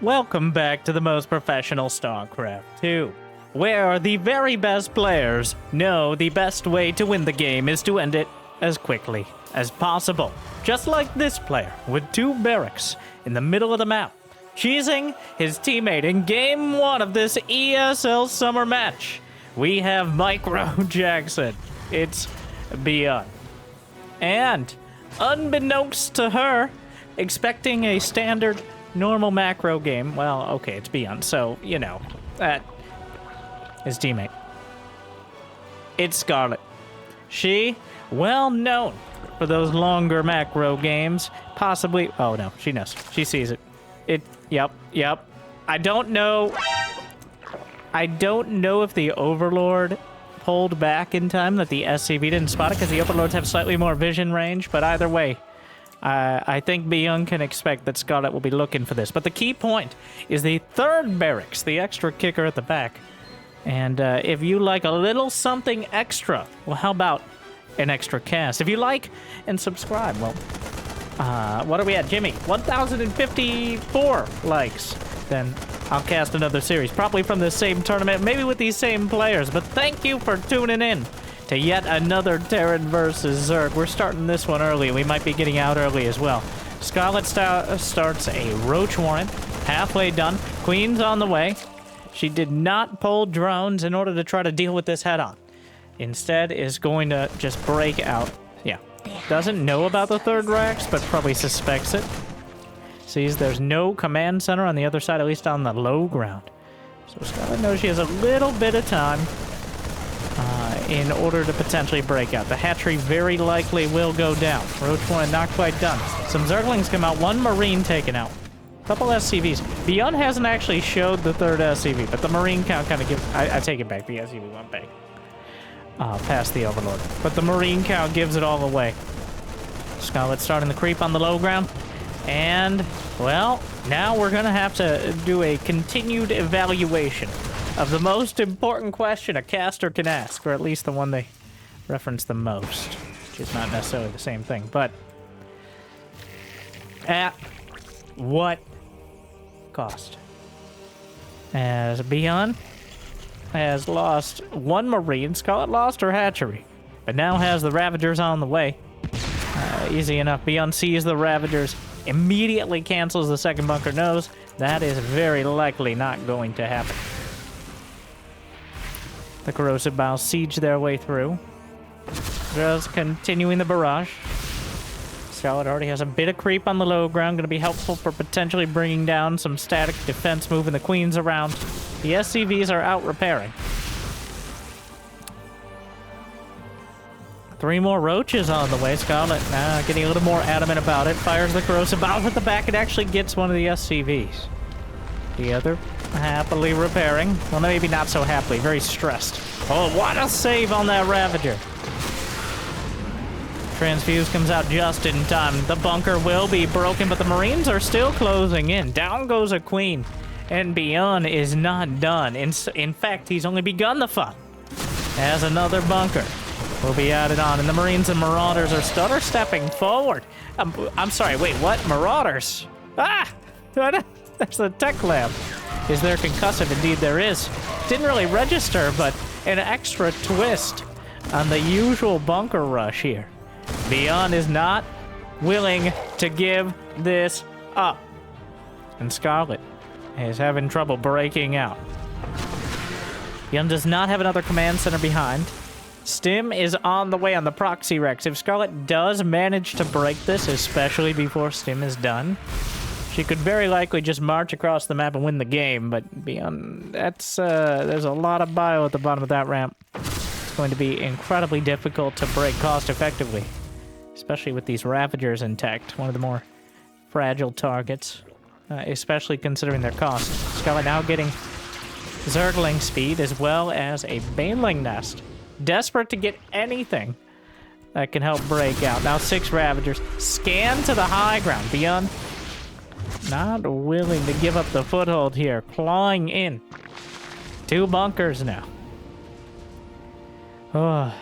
Welcome back to the most professional StarCraft 2, where the very best players know the best way to win the game is to end it as quickly as possible. Just like this player, with 2 barracks in the middle of the map, cheesing his teammate in Game 1 of this ESL summer match. We have Micro Jackson. It's ByuN. And, unbeknownst to her, expecting a standard normal macro game. Well, okay, it's ByuN, so, you know, that his teammate. It's Scarlett. She, well known for those longer macro games, possibly, oh no, she knows. She sees it. Yep. I don't know if the Overlord pulled back in time, that the SCV didn't spot it, because the Overlords have slightly more vision range, but either way, I think ByuN can expect that Scarlett will be looking for this. But the key point is the 3rd barracks, the extra kicker at the back. And if you like a little something extra, well, how about an extra cast? If you like and subscribe, well, what are we at, Jimmy? 1,054 likes. Then I'll cast another series, probably from the same tournament, maybe with these same players. But thank you for tuning in to yet another Terran versus Zerg. We're starting this one early. We might be getting out early as well. Scarlett starts a Roach Warrant, halfway done. Queen's on the way. She did not pull drones in order to try to deal with this head-on. Instead, is going to just break out. Yeah. Doesn't know about the 3rd racks, but probably suspects it. Sees there's no command center on the other side, at least on the low ground. So Scarlett knows she has a little bit of time in order to potentially break out. The hatchery very likely will go down. Roach Warrant not quite done. Some Zerglings come out, 1 Marine taken out. Couple SCVs. ByuN hasn't actually showed the 3rd SCV, but the Marine count kind of gives... I take it back. The SCV went back. Past the Overlord. But the Marine count gives it all away. Scarlett starting the creep on the low ground. And, well, now we're going to have to do a continued evaluation of the most important question a caster can ask, or at least the one they reference the most, which is not necessarily the same thing. But at what cost? As ByuN has lost 1 Marine, Scarlett lost her hatchery, but now has the Ravagers on the way. Easy enough. ByuN sees the Ravagers, immediately cancels the 2nd bunker, knows that is very likely not going to happen. The Corrosive Bows siege their way through. Just continuing the barrage. Scarlett already has a bit of creep on the low ground, going to be helpful for potentially bringing down some static defense, moving the Queens around. The SCVs are out repairing. 3 more Roaches on the way. Scarlett getting a little more adamant about it. Fires the Corrosive Bows at the back. It actually gets one of the SCVs. The other happily repairing. Well, maybe not so happily. Very stressed. Oh, what a save on that Ravager. Transfuse comes out just in time. The bunker will be broken, but the Marines are still closing in. Down goes a Queen. And ByuN is not done. In fact, he's only begun the fun. As another bunker will be added on. And the Marines and Marauders are stutter stepping forward. I'm sorry, wait, what? Marauders? Ah! There's the tech lab. Is there concussive? Indeed there is. Didn't really register, but an extra twist on the usual bunker rush here. ByuN is not willing to give this up. And Scarlett is having trouble breaking out. ByuN does not have another command center behind. Stim is on the way on the proxy Rex. If Scarlett does manage to break this, especially before Stim is done, she could very likely just march across the map and win the game, but ByuN, that's, there's a lot of bio at the bottom of that ramp. It's going to be incredibly difficult to break cost-effectively, especially with these Ravagers intact, one of the more fragile targets, especially considering their cost. Scarlett now getting Zergling speed as well as a Baneling nest. Desperate to get anything that can help break out. Now 6 Ravagers. Scan to the high ground. ByuN not willing to give up the foothold here. Clawing in. 2 bunkers now. Oh,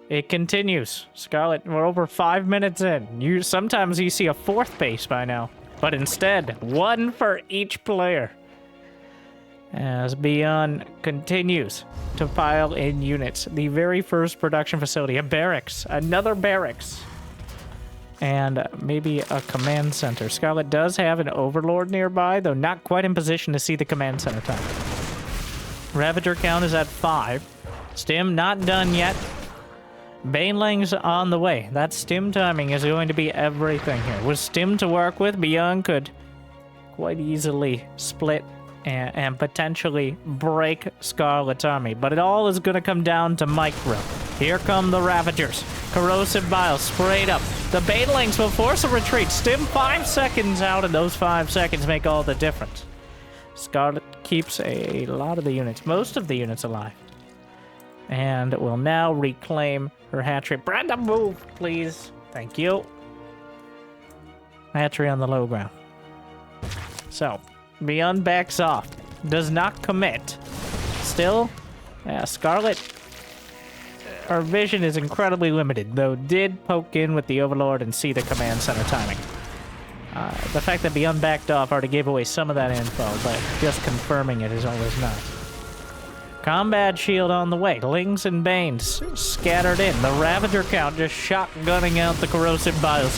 it continues. Scarlett, we're over 5 minutes in. Sometimes you see a 4th base by now. but instead, one for each player. As ByuN continues to pile in units. The very first production facility, a barracks, another barracks, and maybe a command center. Scarlett does have an overlord nearby, though not quite in position to see the command center time. Ravager count is at 5. Stim not done yet. Banelings on the way. That stim timing is going to be everything here. With stim to work with, ByuN could quite easily split and potentially break Scarlett's army. But it all is going to come down to micro. Here come the Ravagers. Corrosive Bile sprayed up. The Banelings will force a retreat. Stim 5 seconds out, and those 5 seconds make all the difference. Scarlett keeps a lot of the units, most of the units alive. And will now reclaim her hatchery. Brenda, move, please. Thank you. Hatchery on the low ground. So, ByuN backs off. Does not commit. Still, Scarlett, her vision is incredibly limited, though did poke in with the Overlord and see the command center timing. The fact that ByuN backed off already gave away some of that info, but just confirming it is always nice. Combat shield on the way. Lings and Banes scattered in. The Ravager count just shotgunning out the corrosive biles.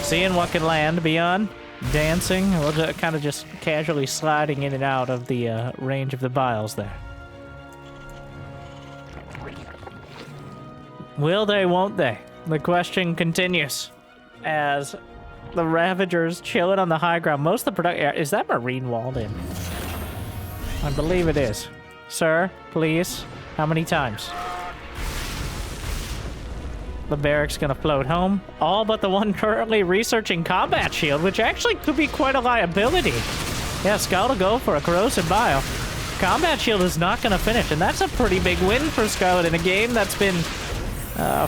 Seeing what can land. ByuN dancing, or kind of just casually sliding in and out of the range of the biles there. Will they, won't they? The question continues as the Ravagers chilling on the high ground. Most of the production... Is that Marine walled in? I believe it is. Sir, please. How many times? The barracks gonna float home. All but the one currently researching combat shield, which actually could be quite a liability. Yeah, Scarlett will go for a corrosive bile. Combat shield is not gonna finish, and that's a pretty big win for Scarlett in a game that's been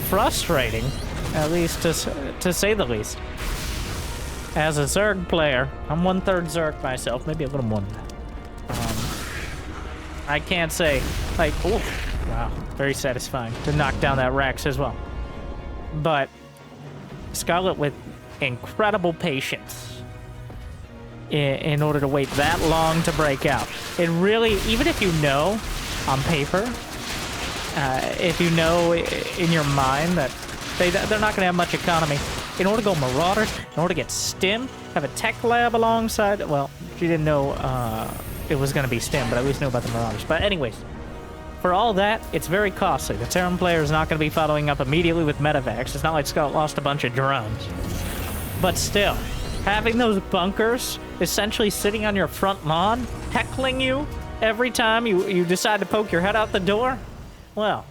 frustrating, at least to say the least. As a Zerg player, I'm 1/3 Zerg myself, maybe a little more than that. I can't say, like, oh, wow, very satisfying to knock down that Rax as well. But Scarlett with incredible patience in order to wait that long to break out. It really, even if you know on paper, if you know in your mind that they're not going to have much economy, in order to go Marauders, in order to get Stim, have a tech lab alongside, well, she didn't know it was going to be Stim, but at least knew about the Marauders. But anyways, for all that, it's very costly. The Terran player is not going to be following up immediately with medevacs. It's not like Scarlett lost a bunch of drones. But still, having those bunkers essentially sitting on your front lawn, heckling you every time you decide to poke your head out the door, well,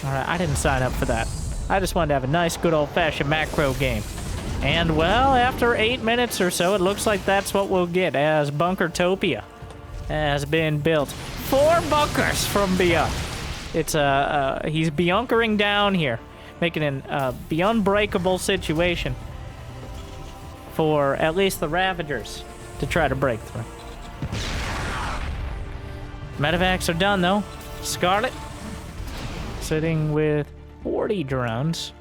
all right, I didn't sign up for that. I just wanted to have a nice, good old-fashioned macro game. And, well, after 8 minutes or so, it looks like that's what we'll get, as Bunkertopia has been built. 4 bunkers from ByuN. It's, he's ByuNkering down here, making an ByuNbreakable situation for at least the Ravagers to try to break through. Medevacs are done, though. Scarlett sitting with 40 drones.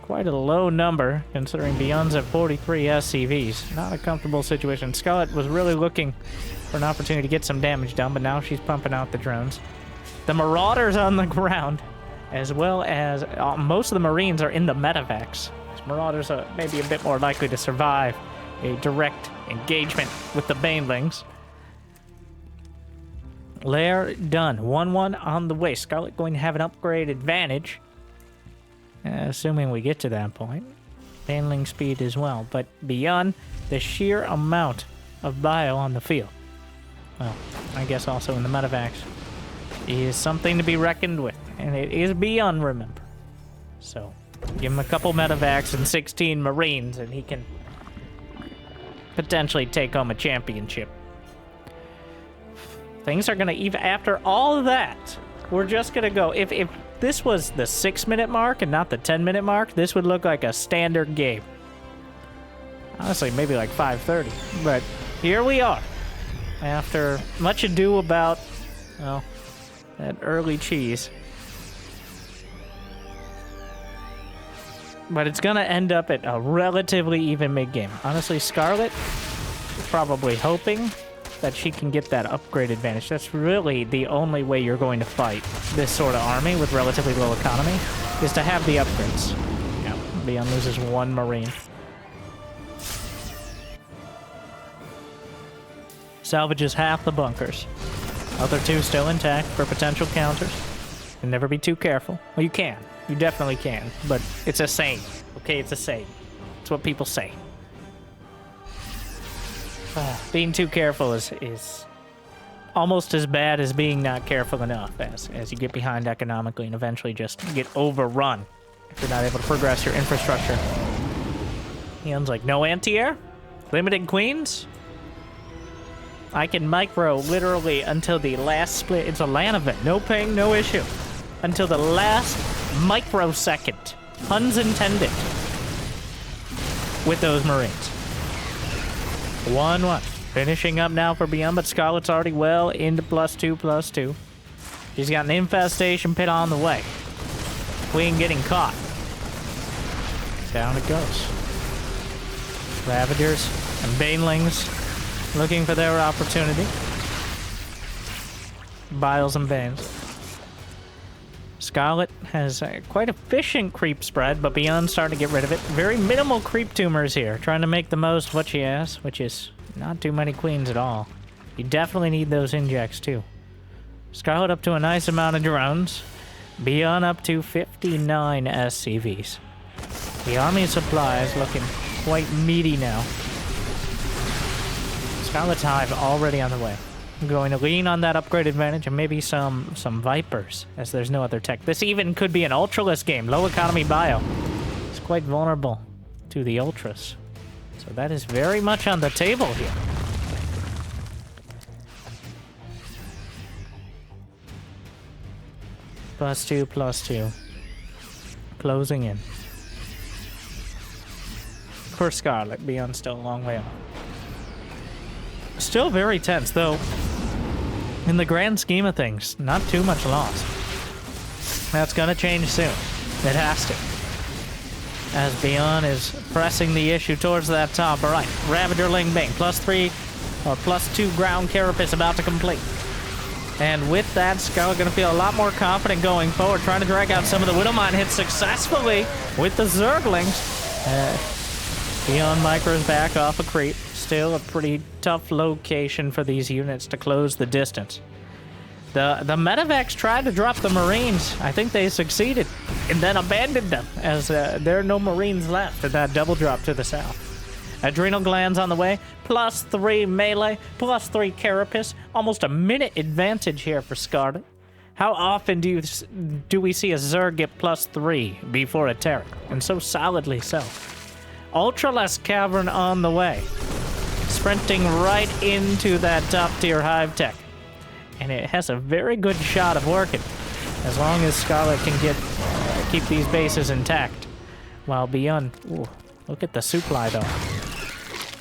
Quite a low number, considering ByuN's at 43 SCVs. Not a comfortable situation. Scarlett was really looking for an opportunity to get some damage done, but now she's pumping out the drones. The Marauders on the ground, as well as most of the Marines are in the medevacs. So Marauders are maybe a bit more likely to survive a direct engagement with the Banelings. Lair done. 1-1 on the way. Scarlett going to have an upgrade advantage. Assuming we get to that point. Baneling speed as well. But ByuN the sheer amount of bio on the field, well, I guess also in the medevacs, is something to be reckoned with. And it is ByuN, remember. So, give him a couple medevacs and 16 Marines, and he can potentially take home a championship. Things are going to, even after all of that, we're just going to go. If this was the 6-minute mark and not the 10-minute mark, this would look like a standard game. Honestly, maybe like 5:30. But here we are. After much ado about, well, that early cheese. But it's going to end up at a relatively even mid-game. Honestly, Scarlett is probably hoping that she can get that upgrade advantage. That's really the only way you're going to fight this sort of army with relatively low economy, is to have the upgrades. Yeah, ByuN loses 1 Marine. Salvages half the bunkers. Other 2 still intact for potential counters. And never be too careful. Well, you can. You definitely can. But it's a saying. Okay, it's a saying. It's what people say. Being too careful is almost as bad as being not careful enough, as you get behind economically and eventually just get overrun if you're not able to progress your infrastructure. ByuN's like, no anti-air? Limited queens? I can micro literally until the last split. It's a LAN event. No ping, no issue. Until the last microsecond. Puns intended. With those Marines. 1-1. Finishing up now for ByuN, but Scarlett's already well into +2/+2. She's got an infestation pit on the way. Queen getting caught. Down it goes. Ravagers and Banelings looking for their opportunity. Biles and Banes. Scarlett has a quite efficient creep spread, but ByuN's starting to get rid of it. Very minimal creep tumors here, trying to make the most of what she has, which is not too many queens at all. You definitely need those injects too. Scarlett up to a nice amount of drones. ByuN up to 59 SCVs. The army supply is looking quite meaty now. Scarlett's Hive already on the way. I'm going to lean on that upgrade advantage and maybe some Vipers, as there's no other tech. This even could be an Ultralist game. Low economy bio. It's quite vulnerable to the Ultras. So that is very much on the table here. +2/+2. Closing in. For Scarlett, ByuN's still a long way off. Still very tense, though. In the grand scheme of things, not too much loss. That's gonna change soon. It has to. As ByuN is pressing the issue towards that top right. Ravager Ling Bing, +3 or +2 ground carapace about to complete. And with that, Scarlett gonna feel a lot more confident going forward, trying to drag out some of the Widowmine hits successfully with the Zerglings. ByuN micros back off a creep. Still a pretty tough location for these units to close the distance. The Medivacs tried to drop the Marines. I think they succeeded, and then abandoned them, as there are no Marines left at that double drop to the south. Adrenal glands on the way, +3 melee, +3 carapace. Almost a minute advantage here for Scarlett. How often do we see a Zerg get +3 before a Terran? And so solidly so. Ultralisk Cavern on the way. Sprinting right into that top-tier Hive tech. And it has a very good shot of working, as long as Scarlett can keep these bases intact. While ByuN, look at the supply though.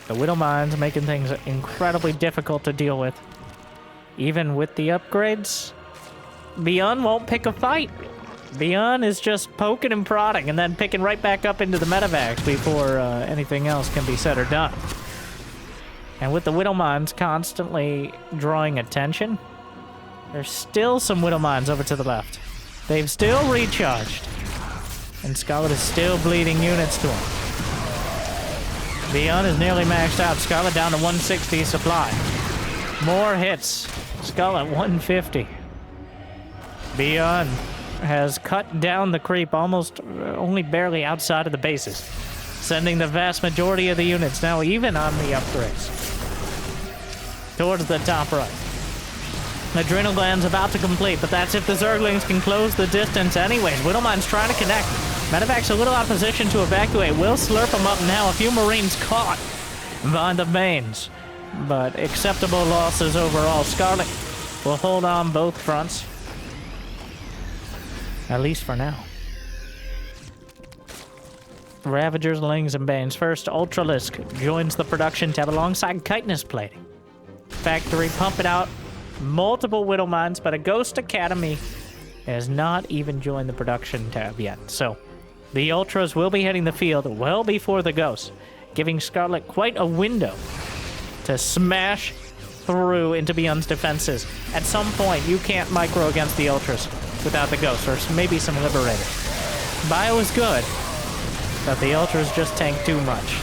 The Widowmines making things incredibly difficult to deal with. Even with the upgrades, ByuN won't pick a fight. ByuN is just poking and prodding and then picking right back up into the Medivacs before anything else can be said or done. And with the Widowmines constantly drawing attention, there's still some Widowmines over to the left. They've still recharged. And Scarlett is still bleeding units to him. ByuN is nearly maxed out. Scarlett down to 160 supply. More hits. Scarlett 150. ByuN has cut down the creep almost only barely outside of the bases, sending the vast majority of the units now even on the upgrades towards the top right. Adrenal gland's about to complete, but that's if the Zerglings can close the distance anyways. Widowmine's trying to connect. Medevac's a little out of position to evacuate. Will slurp them up now. A few Marines caught by the Banes, but acceptable losses overall. Scarlett will hold on both fronts, at least for now. Ravagers, Lings, and Banes. First, Ultralisk joins the production tab alongside chitinous plating. Factory pumping out multiple Widowmines, but a Ghost Academy has not even joined the production tab yet. So, The Ultras will be hitting the field well before the Ghosts, giving Scarlett quite a window to smash through into ByuN's defenses. At some point, you can't micro against the Ultras without the Ghosts, or maybe some Liberators. Bio is good, but the Ultras just tank too much.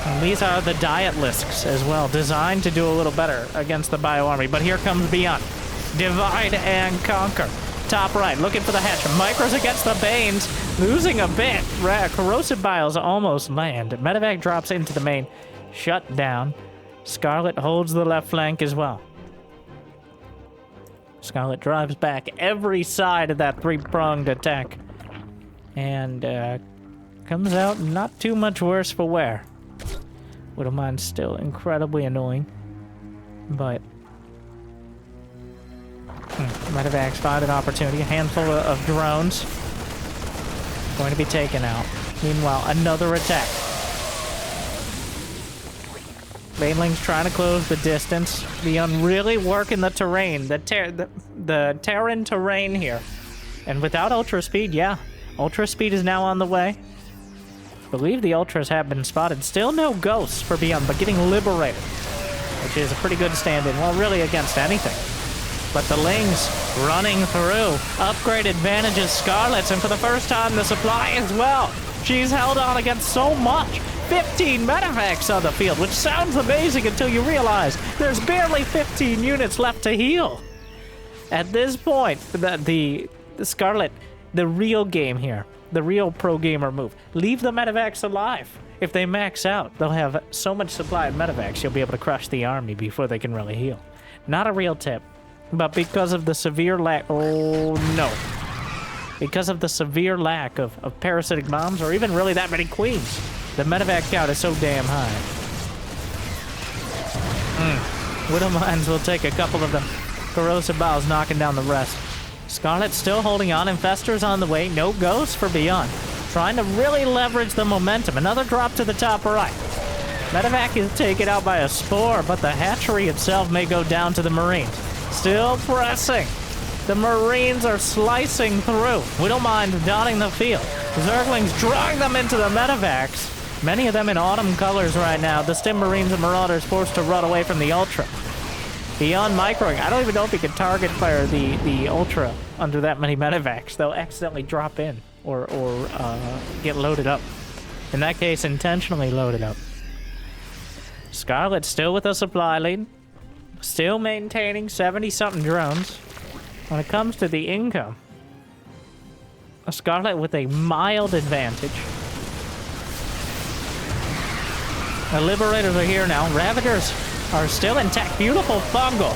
And these are the Ultralisks as well, designed to do a little better against the Bio army. But here comes ByuN. Divide and conquer. Top right, looking for the hatch. Micros against the Banes, losing a bit. Corrosive Biles almost land. Medevac drops into the main. Shut down. Scarlett holds the left flank as well. Scarlett drives back every side of that three-pronged attack. And comes out not too much worse for wear. Widowmine's still incredibly annoying. But Medevac's found an opportunity. A handful of drones going to be taken out. Meanwhile, another attack. Baneling's trying to close the distance. ByuN really working the terrain. The Terran terrain here. And without Ultra Speed, yeah. Ultra Speed is now on the way. I believe the Ultras have been spotted. Still no Ghosts for ByuN, but getting Liberated, which is a pretty good stand-in. Well, really against anything. But the Lings running through. Upgrade advantages Scarlett's, and for the first time, the supply as well. She's held on against so much. 15 medevacs on the field, which sounds amazing until you realize there's barely 15 units left to heal. At this point, the Scarlett, the real game here, the real pro gamer move, leave the medevacs alive. If they max out, they'll have so much supply of medevacs, you'll be able to crush the army before they can really heal. Not a real tip, but because of the severe lack, oh no. Because of the severe lack of parasitic bombs, or even really that many queens, the medevac count is so damn high. Widowmines will take a couple of them. Corrosive Biles knocking down the rest. Scarlett still holding on. Infestors on the way. No Ghosts for ByuN. Trying to really leverage the momentum. Another drop to the top right. Medevac is taken out by a Spore, but the hatchery itself may go down to the Marines. Still pressing. The Marines are slicing through. Widowmine donning the field. Zerglings drawing them into the medevacs. Many of them in autumn colors right now. The Stim Marines and Marauders forced to run away from the Ultra. ByuN microing. I don't even know if he can target fire the Ultra under that many medevacs. They'll accidentally drop in or get loaded up. In that case, intentionally loaded up. Scarlett still with a supply lead. Still maintaining 70-something drones. When it comes to the income, a Scarlett with a mild advantage. The Liberators are here now. Ravagers are still intact. Beautiful fungal.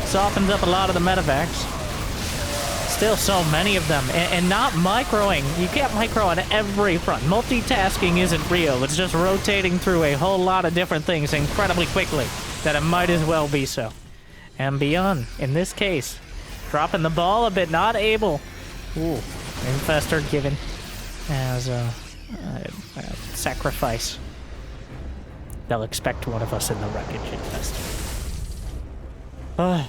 Softens up a lot of the medevacs. Still so many of them. And not microing. You can't micro on every front. Multitasking isn't real. It's just rotating through a whole lot of different things incredibly quickly that it might as well be so. And ByuN, in this case, dropping the ball a bit, not able. Ooh, Infestor given as a sacrifice. They'll expect one of us in the wreckage, Infestor.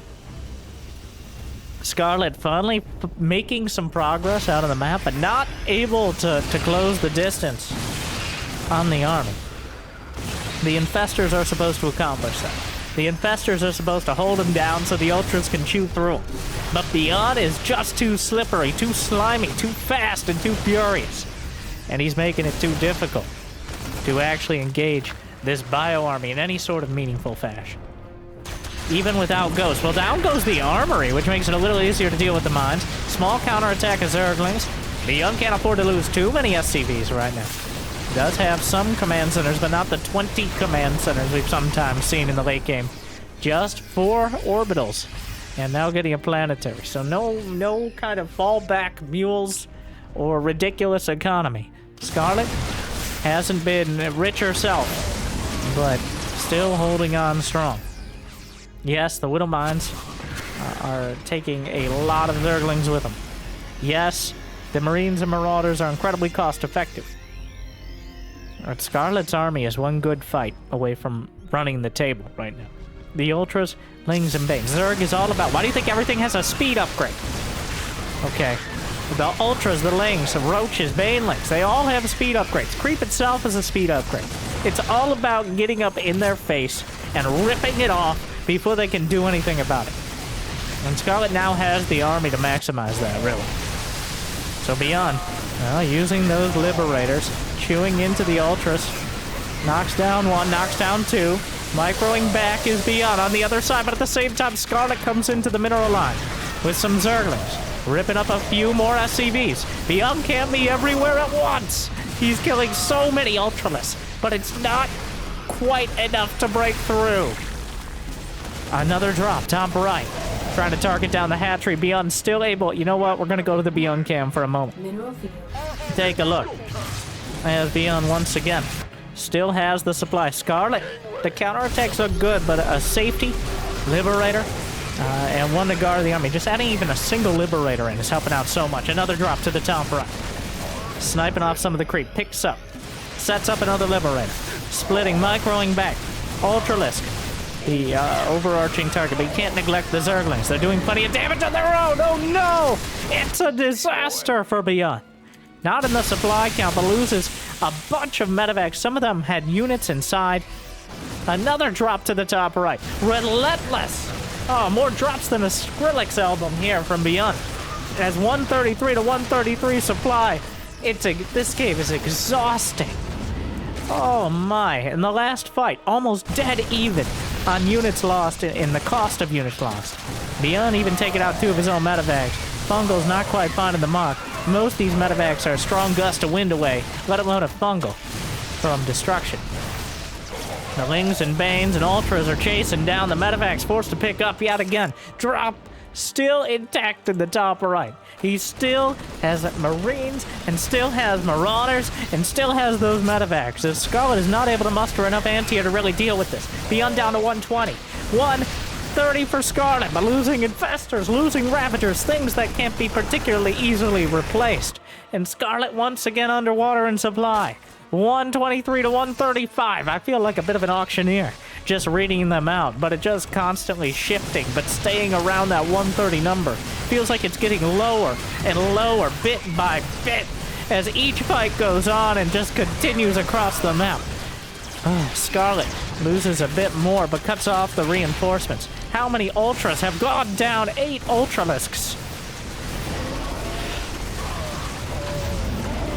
Scarlett finally making some progress out of the map, but not able to close the distance on the army. The Infestors are supposed to accomplish that. The Infestors are supposed to hold them down so the Ultras can chew through them. But ByuN is just too slippery, too slimy, too fast, and too furious. And he's making it too difficult to actually engage this bio army in any sort of meaningful fashion. Even without Ghosts. Well, down goes the armory, which makes it a little easier to deal with the mines. Small counterattack of Zerglings. ByuN can't afford to lose too many SCVs right now. Does have some command centers, but not the 20 command centers we've sometimes seen in the late game. Just 4 orbitals. And now getting a planetary. So no kind of fallback mules or ridiculous economy. Scarlett hasn't been rich herself, but still holding on strong. Yes, the Widowmines are taking a lot of Zerglings with them. Yes, the Marines and Marauders are incredibly cost-effective. But Scarlett's army is one good fight away from running the table right now. The Ultras, Lings, and Banes. Zerg is all about... Why do you think everything has a speed upgrade? Okay. The Ultras, the Lings, the Roaches, Banelings, they all have speed upgrades. Creep itself is a speed upgrade. It's all about getting up in their face and ripping it off before they can do anything about it. And Scarlett now has the army to maximize that, really. So ByuN, using those Liberators, chewing into the Ultras. Knocks down one, knocks down two. Microing back is ByuN on the other side, but at the same time, Scarlett comes into the mineral line with some Zerglings, ripping up a few more SCVs. ByuN can't be everywhere at once. He's killing so many Ultralisks, but it's not quite enough to break through. Another drop, top right. Trying to target down the hatchery. ByuN still able. You know what? We're going to go to the ByuN cam for a moment. Take a look. As ByuN once again still has the supply. Scarlett, the counterattacks look good, but a safety, Liberator, and one to guard the army. Just adding even a single Liberator in is helping out so much. Another drop to the top right. Sniping off some of the creep. Picks up. Sets up another Liberator. Splitting, microing back. Ultralisk, the overarching target, but you can't neglect the Zerglings. They're doing plenty of damage on their own. Oh no! It's a disaster for ByuN. Not in the supply count, but loses a bunch of medevacs. Some of them had units inside. Another drop to the top right. Relentless. Oh, more drops than a Skrillex album here from ByuN. It has 133 to 133 supply. This game is exhausting. Oh my, in the last fight, almost dead even on units lost in the cost of units lost. ByuN even taking out two of his own medevacs. Fungal's not quite finding the mark. Most of these medevacs are a strong gust of wind away, let alone a Fungal from destruction. The Lings and Banes and Ultras are chasing down. The medevacs forced to pick up yet again. Drop still intact in the top right. He still has Marines and still has Marauders and still has those medevacs. As Scarlett is not able to muster enough anti-air to really deal with this. ByuN down to 120. 130 for Scarlett, but losing Infestors, losing Ravagers, things that can't be particularly easily replaced. And Scarlett once again underwater in supply. 123 to 135. I feel like a bit of an auctioneer just reading them out, but it just constantly shifting, but staying around that 130 number. Feels like it's getting lower and lower, bit by bit, as each fight goes on and just continues across the map. Scarlett loses a bit more, but cuts off the reinforcements. How many Ultras have gone down? 8 Ultralisks.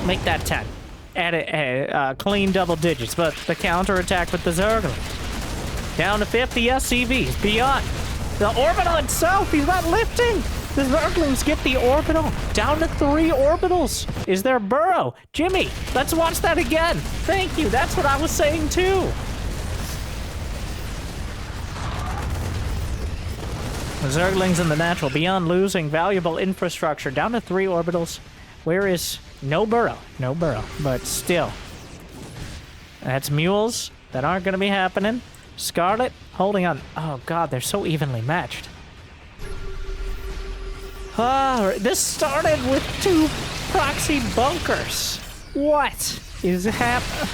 Make that 10. Add it clean double digits, but the counterattack with the Zerglings. Down to 50 SCVs. ByuN. The orbital itself, he's not lifting. The Zerglings get the orbital. Down to 3 orbitals. Is there burrow? Jimmy, let's watch that again. Thank you, that's what I was saying too. The Zerglings in the natural. ByuN losing valuable infrastructure. Down to 3 orbitals. Where is... No burrow, but still. That's mules that aren't going to be happening. Scarlett holding on. Oh god, they're so evenly matched. This started with 2 proxy bunkers. What is happening?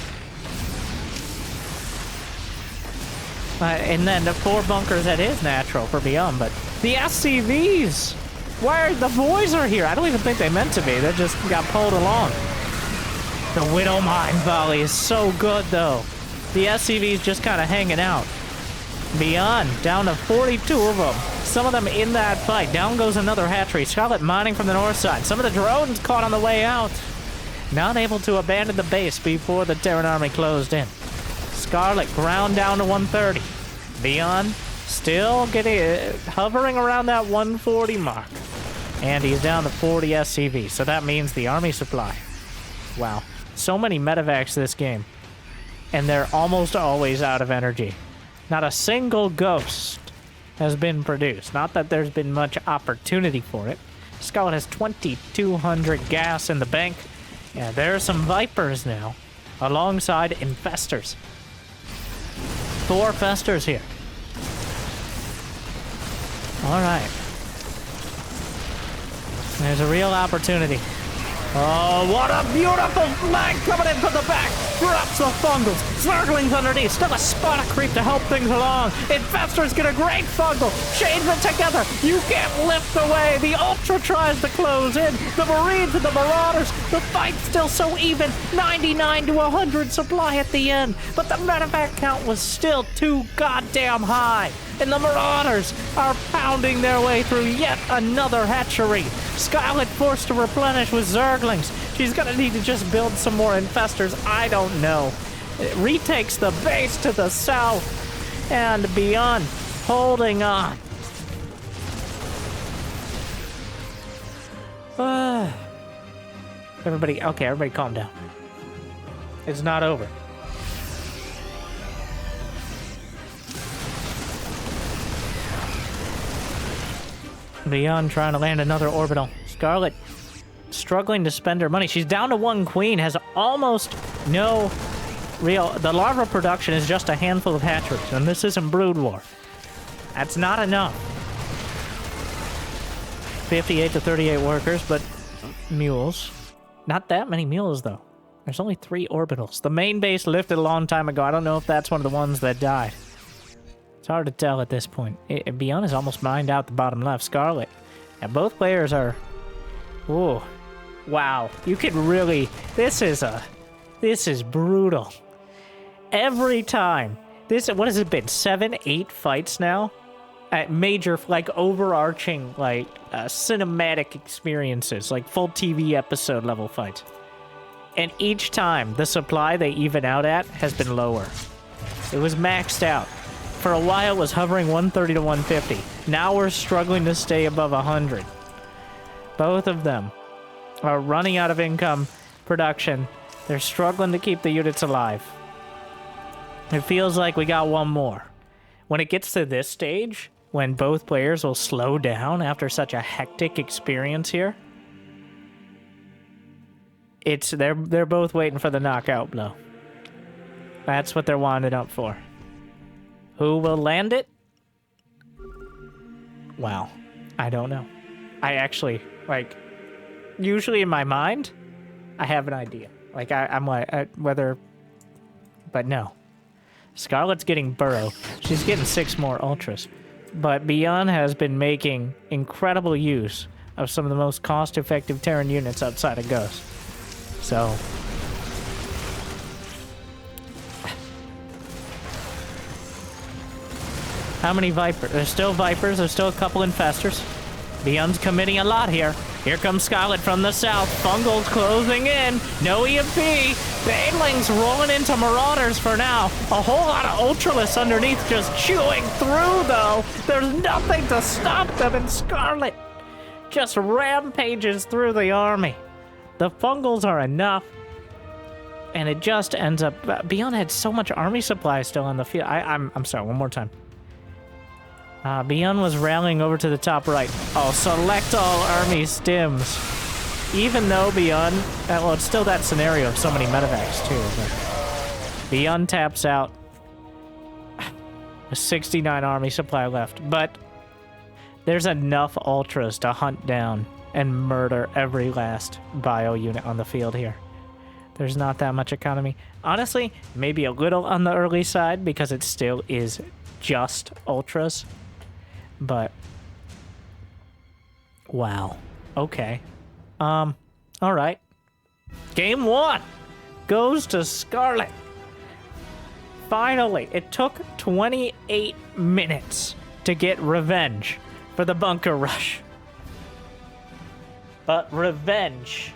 And then the 4 bunkers that is natural for ByuN, but the SCVs. Why are the boys are here? I don't even think they meant to be. They just got pulled along. The Widow Mine volley is so good, though. The SCV's just kind of hanging out. ByuN, down to 42 of them. Some of them in that fight. Down goes another hatchery. Scarlett mining from the north side. Some of the drones caught on the way out. Not able to abandon the base before the Terran army closed in. Scarlett ground down to 130. ByuN still hovering around that 140 mark. And he's down to 40 SCV, so that means the army supply. Wow. So many medevacs this game. And they're almost always out of energy. Not a single ghost has been produced. Not that there's been much opportunity for it. Scarlett has 2,200 gas in the bank. Yeah, there are some Vipers now, alongside Infestors. 4 Festers here. Alright. There's a real opportunity. Oh, what a beautiful flag coming in from the back! Drops the fungals. Zerglings underneath. Still a spot of creep to help things along. Infestors get a great fungal. Chains it together. You can't lift away. The Ultra tries to close in. The Marines and the Marauders. The fight's still so even. 99 to 100 supply at the end. But the medevac count was still too goddamn high. And the Marauders are pounding their way through yet another hatchery. Scarlett forced to replenish with Zerglings. She's gonna need to just build some more infestors. I don't know. It retakes the base to the south. And ByuN holding on. Everybody calm down. It's not over. ByuN trying to land another orbital. Scarlett struggling to spend her money. She's down to 1 queen, has almost no real... The larva production is just a handful of hatcheries, and this isn't Brood War. That's not enough. 58 to 38 workers, but mules. Not that many mules, though. There's only 3 orbitals. The main base lifted a long time ago. I don't know if that's one of the ones that died. It's hard to tell at this point. ByuN is almost mined out the bottom left. Scarlett. And both players are... Ooh. Wow. You can really... This is brutal. Every time. What has it been? 7, 8 fights now? At major, like, overarching, like, cinematic experiences. Like, full TV episode level fights. And each time, the supply they even out at has been lower. It was maxed out. For a while, it was hovering 130 to 150. Now we're struggling to stay above 100. Both of them are running out of income production. They're struggling to keep the units alive. It feels like we got one more. When it gets to this stage, when both players will slow down after such a hectic experience here, they're both waiting for the knockout blow. That's what they're winding up for. Who will land it? Wow. I don't know. I actually, like, usually in my mind, I have an idea. Like, I'm like, whether... But no. Scarlett's getting Burrow. She's getting 6 more Ultras. But ByuN has been making incredible use of some of the most cost-effective Terran units outside of Ghost. So... How many Vipers? There's still Vipers. There's still a couple Infestors. ByuN's committing a lot here. Here comes Scarlett from the south. Fungals closing in. No EMP. Banelings rolling into Marauders for now. A whole lot of Ultralisks underneath just chewing through, though. There's nothing to stop them, and Scarlett just rampages through the army. The Fungals are enough. And it just ends up... ByuN had so much army supply still on the field. I'm sorry, one more time. ByuN was rallying over to the top right. Oh, select all army stims. Even though ByuN... well, it's still that scenario of so many medevacs, too. But ByuN taps out. With 69 army supply left. But there's enough Ultras to hunt down and murder every last bio unit on the field here. There's not that much economy. Honestly, maybe a little on the early side because it still is just Ultras. But, wow. Okay. All right. Game 1 goes to Scarlett. Finally, it took 28 minutes to get revenge for the bunker rush. But revenge.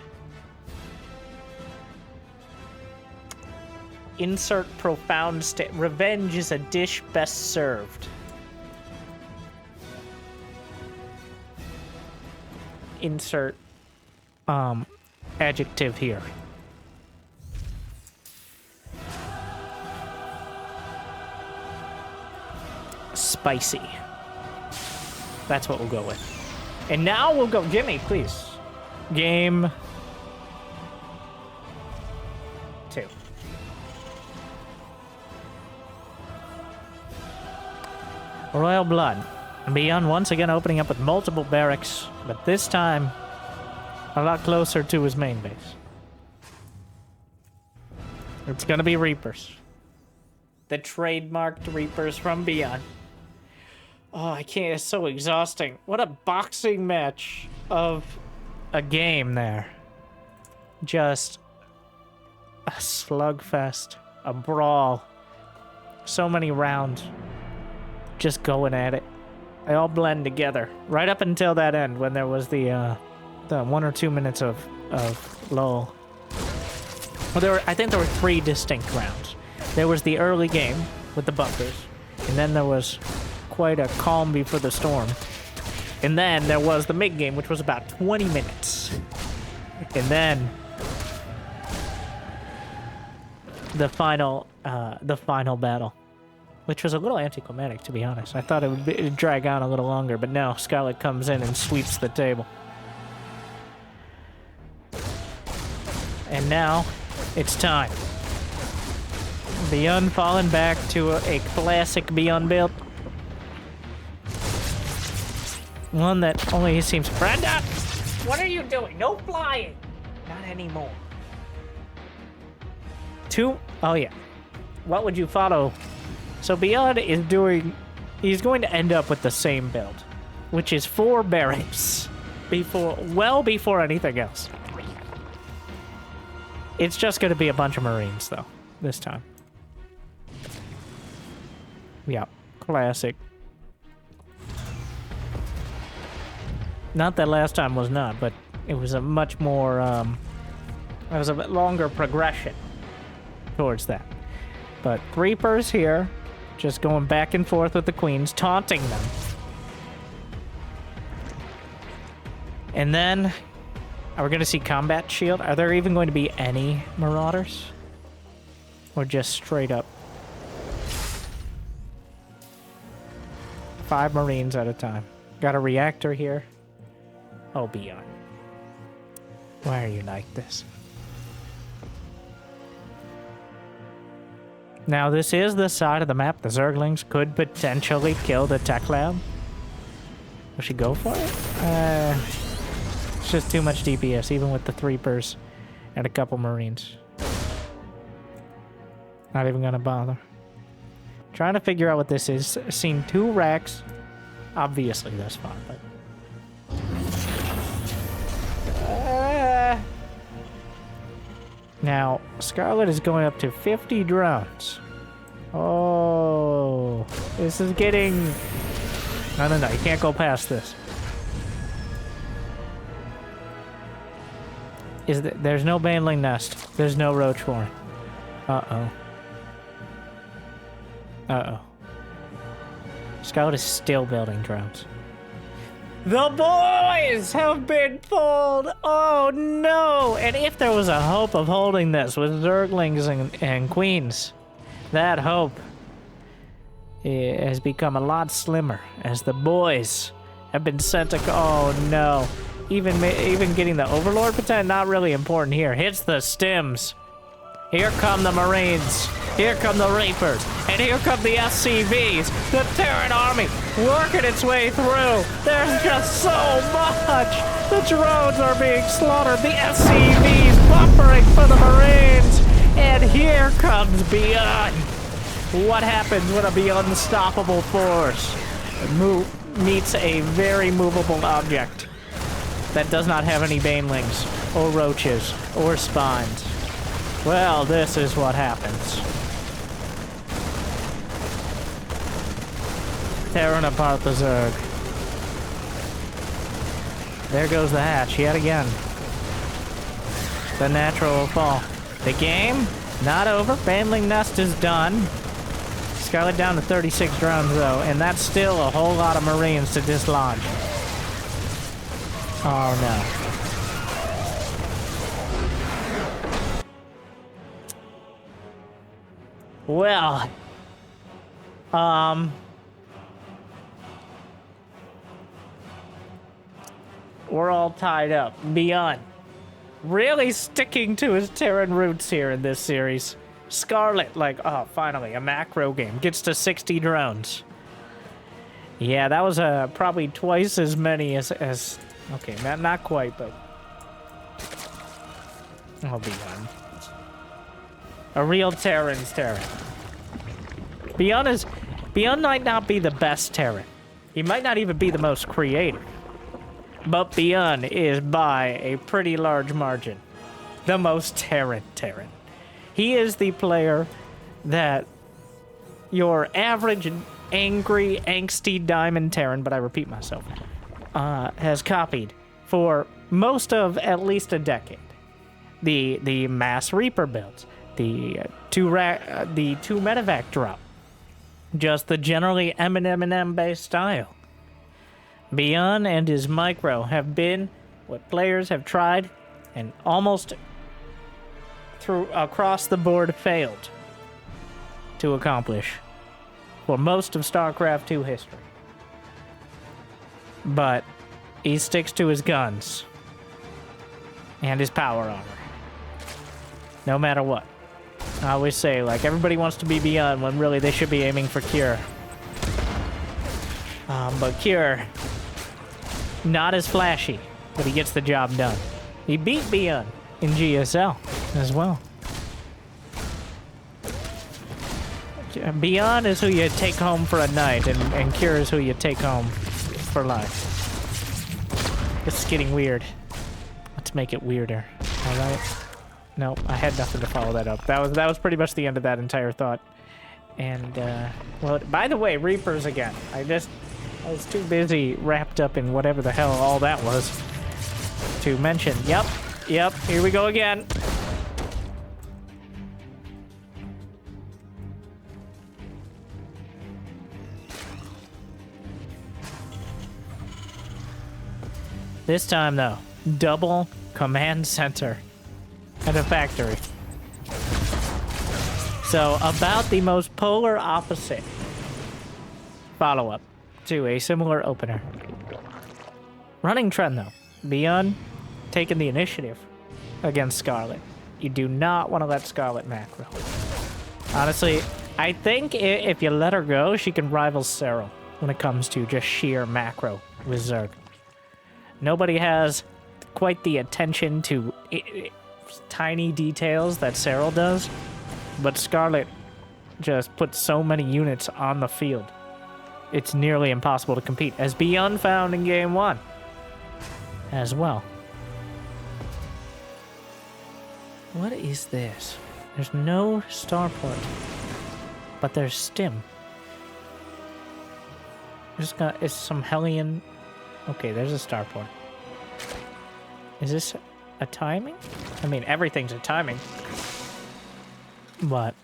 Insert profound revenge is a dish best served. Insert adjective here. Spicy. That's what we'll go with. And now we'll go... Jimmy, please. Game 2. Royal Blood. ByuN once again opening up with multiple barracks, but this time a lot closer to his main base. It's gonna be Reapers. The trademarked Reapers from ByuN. Oh, I can't. It's so exhausting. What a boxing match of a game there. Just a slugfest, a brawl. So many rounds. Just going at it. They all blend together. Right up until that end when there was the 1 or 2 minutes of lull. Well, I think there were 3 distinct rounds. There was the early game with the bunkers, and then there was quite a calm before the storm. And then there was the mid game, which was about 20 minutes. And then the final battle, which was a little anticlimactic, to be honest. I thought it'd drag on a little longer, but no, Scarlett comes in and sweeps the table. And now it's time. ByuN falling back to a classic ByuN build. One that only seems... Brenda! What are you doing? No flying! Not anymore. Oh yeah. What would you follow? So ByuN is doing... He's going to end up with the same build, which is 4 barracks. Well before anything else. It's just going to be a bunch of Marines, though, this time. Yeah, classic. Not that last time was not, but it was a much more, it was a bit longer progression towards that. But Reapers here, just going back and forth with the Queens, taunting them. And then, are we going to see Combat Shield? Are there even going to be any Marauders? Or just straight up 5 Marines at a time. Got a reactor here. Oh, ByuN. Why are you like this? Now, this is the side of the map the Zerglings could potentially kill the tech lab. Will she go for it? It's just too much DPS, even with the 3pers and a couple Marines. Not even gonna bother. Trying to figure out what this is. Seen 2 racks, obviously thus far, but... Now, Scarlett is going up to 50 drones. Oh, this is getting... No, you can't go past this. There's no Baneling Nest. There's no Roach Horn. Uh-oh. Uh-oh. Scarlett is still building drones. The boys have been pulled! Oh no! And if there was a hope of holding this with Zerglings and Queens, that hope has become a lot slimmer as the boys have been sent to... Oh no. Even getting the Overlord potential, not really important here. Hits the stims. Here come the Marines. Here come the Reapers. And here come the SCVs. The Terran army working its way through. There's just so much. The drones are being slaughtered. The SCVs buffering for the Marines. And here comes ByuN. What happens when a ByuN unstoppable force meets a very movable object that does not have any banelings or roaches or spines? Well, this is what happens. Tearing apart the Zerg. There goes the hatch yet again. The natural will fall. The game, not over. Baneling Nest is done. Scarlett down to 36 drones though, and that's still a whole lot of Marines to dislodge. Oh no. Well, we're all tied up. ByuN really sticking to his Terran roots here in this series. Scarlett, like, oh, finally, a macro game. Gets to 60 drones. Yeah, that was probably twice as many as okay, not quite, but... Oh, ByuN. A real Terran's Terran. ByuN might not be the best Terran. He might not even be the most creative. But ByuN is by a pretty large margin the most Terran. He is the player that your average angry, angsty Diamond Terran, but I repeat myself, has copied for most of at least a decade. The Mass Reaper builds, the two medevac drop, just the generally M based style. ByuN and his micro have been what players have tried and almost across the board failed to accomplish for most of StarCraft 2 history. But he sticks to his guns and his power armor, no matter what. I always say, like, everybody wants to be ByuN when really they should be aiming for Cure. But Cure, not as flashy, but he gets the job done. He beat ByuN in GSL as well. ByuN is who you take home for a night, and Cure is who you take home for life. This is getting weird. Let's make it weirder. Alright? No, I had nothing to follow that up. That was pretty much the end of that entire thought. And, well, by the way, Reapers again. I was too busy wrapped up in whatever the hell all that was to mention. Yep, here we go again. This time, though, double command center at a factory. So, about the most polar opposite follow-up to a similar opener. Running trend, though. ByuN taking the initiative against Scarlett. You do not want to let Scarlett macro. Honestly, I think if you let her go, she can rival Serral when it comes to just sheer macro with Zerg. Nobody has quite the attention to tiny details that Serral does, but Scarlett just puts so many units on the field. It's nearly impossible to compete, as ByuN found in Game 1 as well. What is this? There's no starport, but there's stim. It's some Hellion. Okay, there's a starport. Is this a timing? I mean, everything's a timing. But...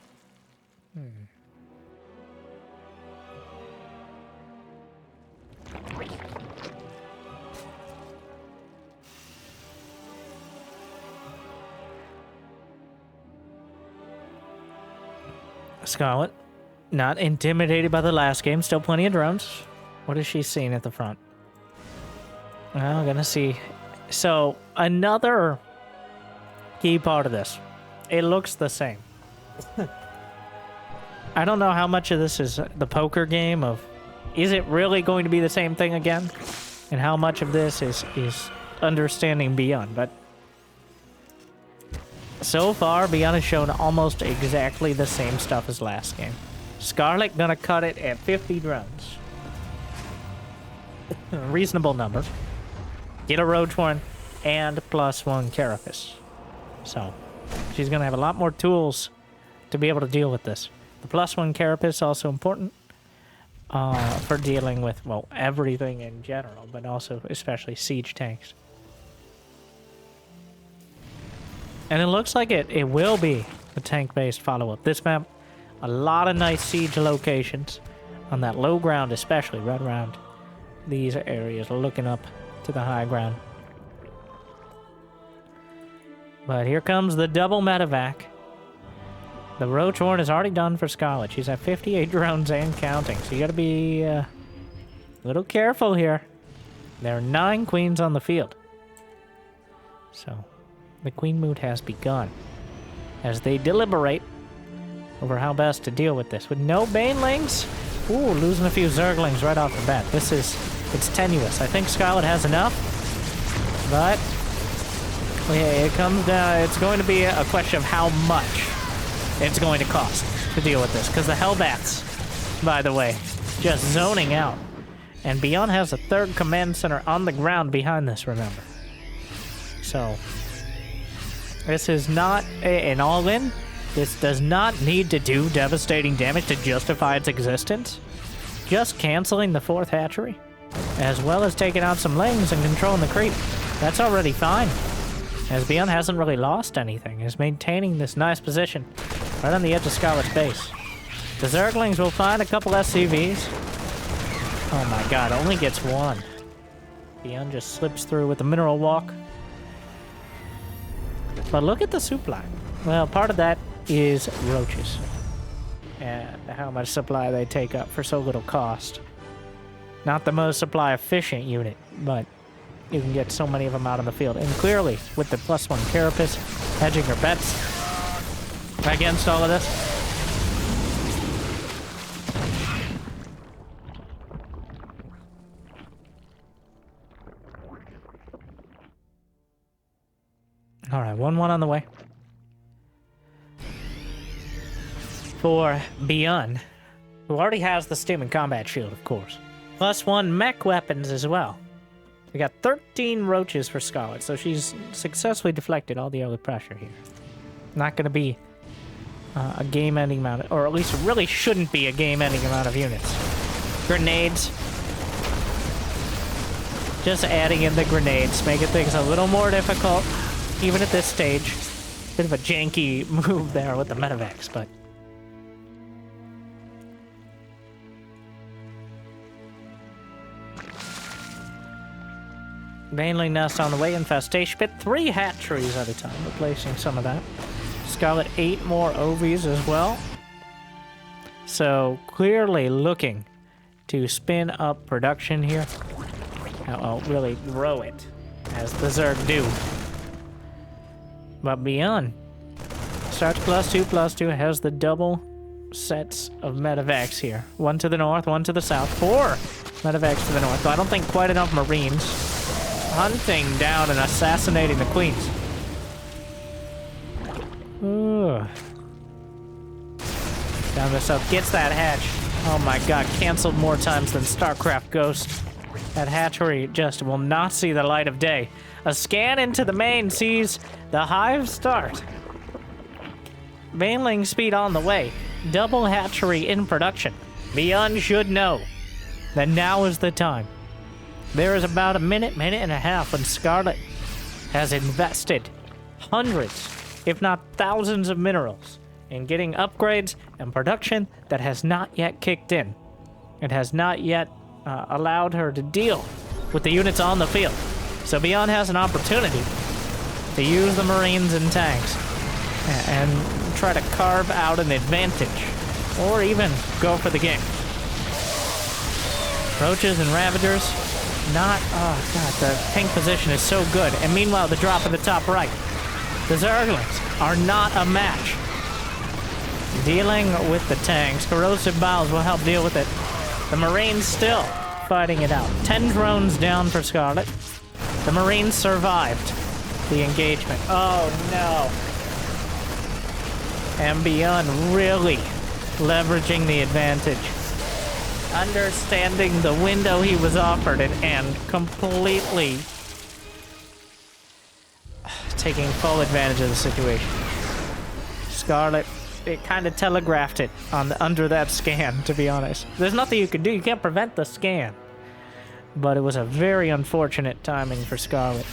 Scarlett, not intimidated by the last game, still plenty of drones. What is she seeing at the front? Well, we're gonna see. So, another key part of this. It looks the same. I don't know how much of this is the poker game of, is it really going to be the same thing again? And how much of this is understanding ByuN, but so far, ByuN has shown almost exactly the same stuff as last game. Scarlett gonna cut it at 50 drones. A reasonable number. Get a Roach one and +1 Carapace. So, she's gonna have a lot more tools to be able to deal with this. The +1 Carapace also important for dealing with, well, everything in general, but also especially siege tanks. And it looks like it will be a tank-based follow-up. This map, a lot of nice siege locations on that low ground, especially right around these areas, looking up to the high ground. But here comes the double medevac. The Roach Horn is already done for Scarlett. She's at 58 drones and counting, so you gotta be a little careful here. There are 9 queens on the field. So... the queen mood has begun as they deliberate over how best to deal with this. With no banelings, ooh, losing a few Zerglings right off the bat. It's tenuous. I think Scarlett has enough, but yeah, it comes down. It's going to be a question of how much it's going to cost to deal with this. Because the Hellbats, by the way, just zoning out. And ByuN has a third command center on the ground behind this, remember. So, this is not an all-in. This does not need to do devastating damage to justify its existence. Just canceling the 4th hatchery, as well as taking out some lings and controlling the creep. That's already fine, as ByuN hasn't really lost anything. Is maintaining this nice position right on the edge of Scarlett's base. The Zerglings will find a couple SCVs. Oh my god, only gets one. ByuN just slips through with the mineral walk. But look at the supply. Well, part of that is roaches. And how much supply they take up for so little cost. Not the most supply efficient unit, but you can get so many of them out on the field. And clearly, with the +1 carapace, hedging her bets against all of this. Alright, 1-1 on the way. For ByuN, who already has the stim and combat shield, of course. +1 mech weapons as well. We got 13 roaches for Scarlett, so she's successfully deflected all the early pressure here. Not going to be a game-ending amount, or at least it really shouldn't be a game-ending amount of units. Grenades. Just adding in the grenades, making things a little more difficult, even at this stage. Bit of a janky move there with the medevacs, but... Mainly nest on the way, infestation pit, 3 hatcheries at a time, replacing some of that. Scarlett 8 more OVs as well. So clearly looking to spin up production here. I'll really grow it, as the Zerg do. But ByuN starts +2/+2, has the double sets of medevacs here. 1 to the north, 1 to the south, 4 medevacs to the north. So I don't think quite enough Marines. Hunting down and assassinating the queens. Ooh. Down the south, gets that hatch. Oh my god, canceled more times than StarCraft Ghost. That hatchery just will not see the light of day. A scan into the main sees the hive start. Baneling speed on the way. Double hatchery in production. ByuN should know that now is the time. There is about a minute and a half when Scarlett has invested hundreds, if not thousands of minerals in getting upgrades and production that has not yet kicked in. It has not yet allowed her to deal with the units on the field. So ByuN has an opportunity to use the Marines and tanks and try to carve out an advantage, or even go for the game. Roaches and Ravagers. Not, oh god, the tank position is so good. And meanwhile, the drop in the top right. The Zerglings are not a match. Dealing with the tanks. Corrosive Biles will help deal with it. The Marines still fighting it out. 10 drones down for Scarlett. The Marines survived the engagement. Oh no. And ByuN really leveraging the advantage. Understanding the window he was offered and completely taking full advantage of the situation. Scarlett, it kind of telegraphed it under that scan, to be honest. There's nothing you can do. You can't prevent the scan. But it was a very unfortunate timing for Scarlett.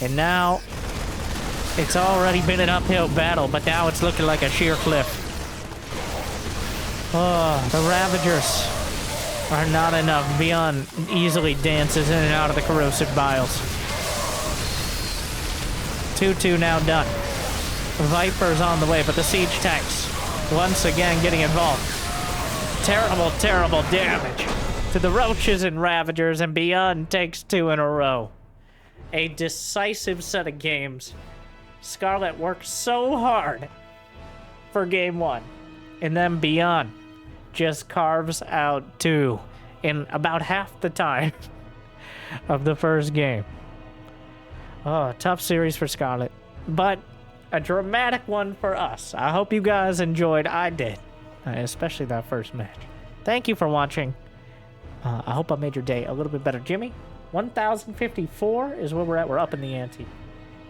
And now, it's already been an uphill battle, but now it's looking like a sheer cliff. Oh, the Ravagers are not enough. ByuN easily dances in and out of the Corrosive Biles. 2-2 now done. Vipers on the way, but the siege tanks once again getting involved. Terrible, terrible damage to the Roaches and Ravagers, and ByuN takes 2 in a row. A decisive set of games. Scarlett worked so hard for game 1, and then ByuN just carves out 2 in about half the time of the first game. Oh, tough series for Scarlett. But a dramatic one for us. I hope you guys enjoyed. I did, especially that first match. Thank you for watching. I hope I made your day a little bit better. Jimmy, 1,054 is where we're at. We're up in the ante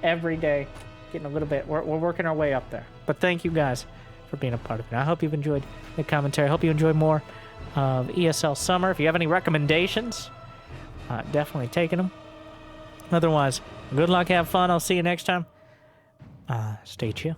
every day, getting a little bit. We're working our way up there. But thank you guys for being a part of it. I hope you've enjoyed the commentary. I hope you enjoy more of ESL Summer. If you have any recommendations, definitely taking them. Otherwise, good luck, have fun. I'll see you next time. Stay chill.